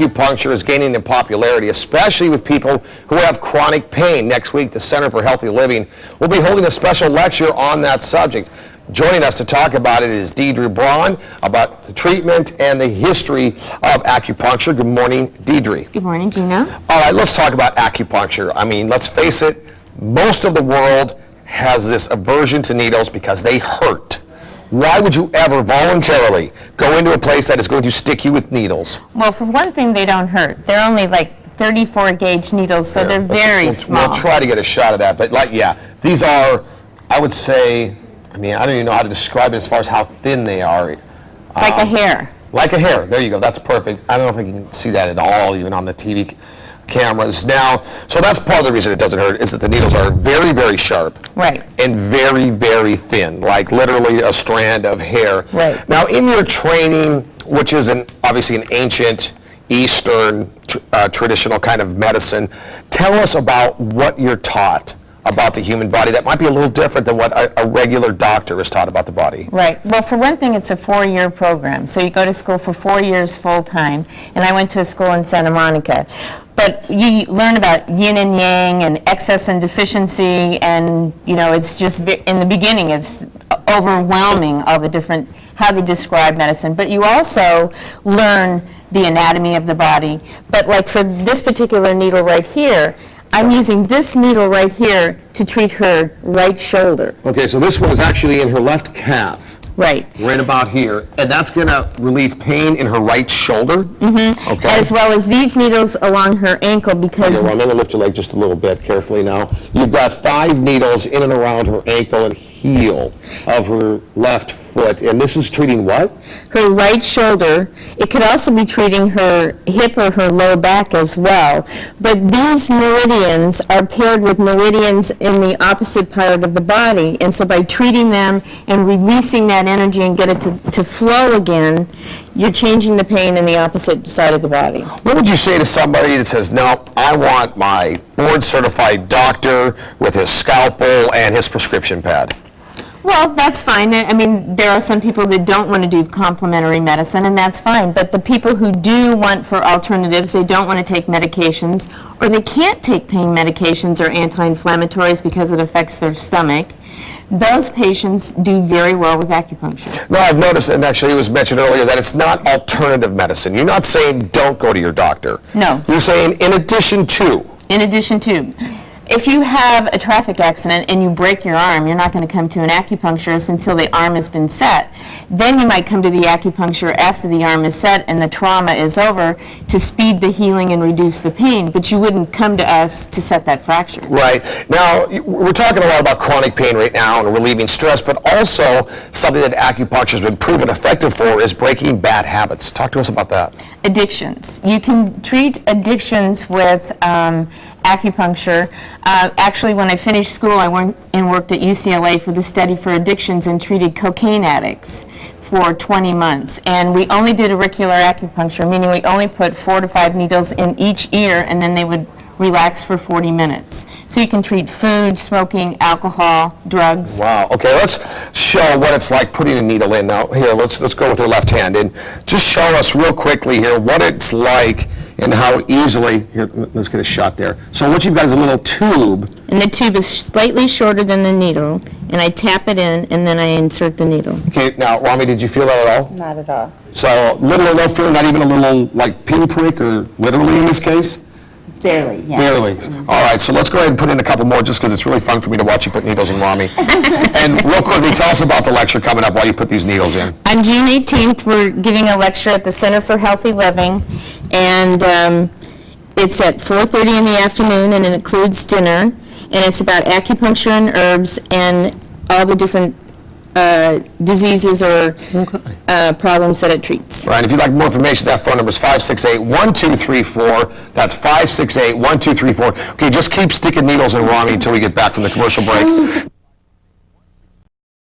Acupuncture is gaining in popularity, especially with people who have chronic pain. Next week, the Center for Healthy Living will be holding a special lecture on that subject. Joining us to talk about it is Deidre Braun, about the treatment and the history of acupuncture. Good morning, Deidre. Good morning, Gina. All right, let's talk about acupuncture. I mean, let's face it, most of the world has this aversion to needles because they hurt. Why would you ever voluntarily go into a place that is going to stick you with needles? Well, for one thing, they don't hurt. They're only like 34 gauge needles, so they're very small. We'll try to get a shot of that, but these are, I would say, I mean, I don't even know how to describe it as far as how thin they are. Like a hair. Like a hair. There you go. That's perfect. I don't know if you can see that at all, even on the TV cameras now. So that's part of the reason it doesn't hurt, is that the needles are very, very sharp. Right. And very, very thin, like literally a strand of hair. Right. Now, in your training, which is obviously an ancient Eastern traditional kind of medicine, tell us about what you're taught about the human body that might be a little different than what a regular doctor is taught about the body. Right. Well, for one thing, it's a 4-year program. So you go to school for 4 years full time, and I went to a school in Santa Monica. But you learn about yin and yang and excess and deficiency, and you know, it's just, in the beginning, it's overwhelming, all the different, how they describe medicine. But you also learn the anatomy of the body. But like for this particular needle right here, I'm using this needle right here to treat her right shoulder. Okay, so this one is actually in her left calf. Right. Right about here. And that's going to relieve pain in her right shoulder? Mm-hmm. Okay. As well as these needles along her ankle, because... Okay, well, I'm going to lift your leg just a little bit carefully now. You've got 5 needles in and around her ankle and heel of her left foot. And this is treating what? Her right shoulder. It could also be treating her hip or her low back as well. But these meridians are paired with meridians in the opposite part of the body. And so by treating them and releasing that energy and get it to flow again, you're changing the pain in the opposite side of the body. What would you say to somebody that says, no, I want my board-certified doctor with his scalpel and his prescription pad? Well, that's fine. I mean, there are some people that don't want to do complementary medicine, and that's fine. But the people who do want for alternatives, they don't want to take medications, or they can't take pain medications or anti-inflammatories because it affects their stomach, those patients do very well with acupuncture. No, I've noticed, and actually it was mentioned earlier, that it's not alternative medicine. You're not saying don't go to your doctor. No. You're saying in addition to. In addition to. If you have a traffic accident and you break your arm, you're not going to come to an acupuncturist until the arm has been set. Then you might come to the acupuncture after the arm is set and the trauma is over to speed the healing and reduce the pain, but you wouldn't come to us to set that fracture. Right. Now, we're talking a lot about chronic pain right now and relieving stress, but also something that acupuncture has been proven effective for is breaking bad habits. Talk to us about that. Addictions. You can treat addictions with acupuncture. Actually, when I finished school, I went and worked at UCLA for the study for addictions and treated cocaine addicts for 20 months. And we only did auricular acupuncture, meaning we only put 4 to 5 needles in each ear, and then they would relax for 40 minutes. So you can treat food, smoking, alcohol, drugs. Wow. Okay, let's show what it's like putting a needle in. Now, here, let's go with your left hand and just show us real quickly here what it's like and how easily, here, let's get a shot there. So what you've got is a little tube. And the tube is slightly shorter than the needle, and I tap it in, and then I insert the needle. Okay, now, Rami, did you feel that at all? Not at all. So little or no feeling, not even a little, like, pinprick, or literally in this case? Barely, yeah. Barely. All right, so let's go ahead and put in a couple more just because it's really fun for me to watch you put needles in Rami. And real quickly, tell us about the lecture coming up while you put these needles in. On June 18th, we're giving a lecture at the Center for Healthy Living, and it's at 4:30 in the afternoon, and it includes dinner, and it's about acupuncture and herbs and all the different diseases or problems that it treats. Right, if you'd like more information, that phone number is 568-1234. That's 568-1234. Okay, just keep sticking needles in Rami until we get back from the commercial break.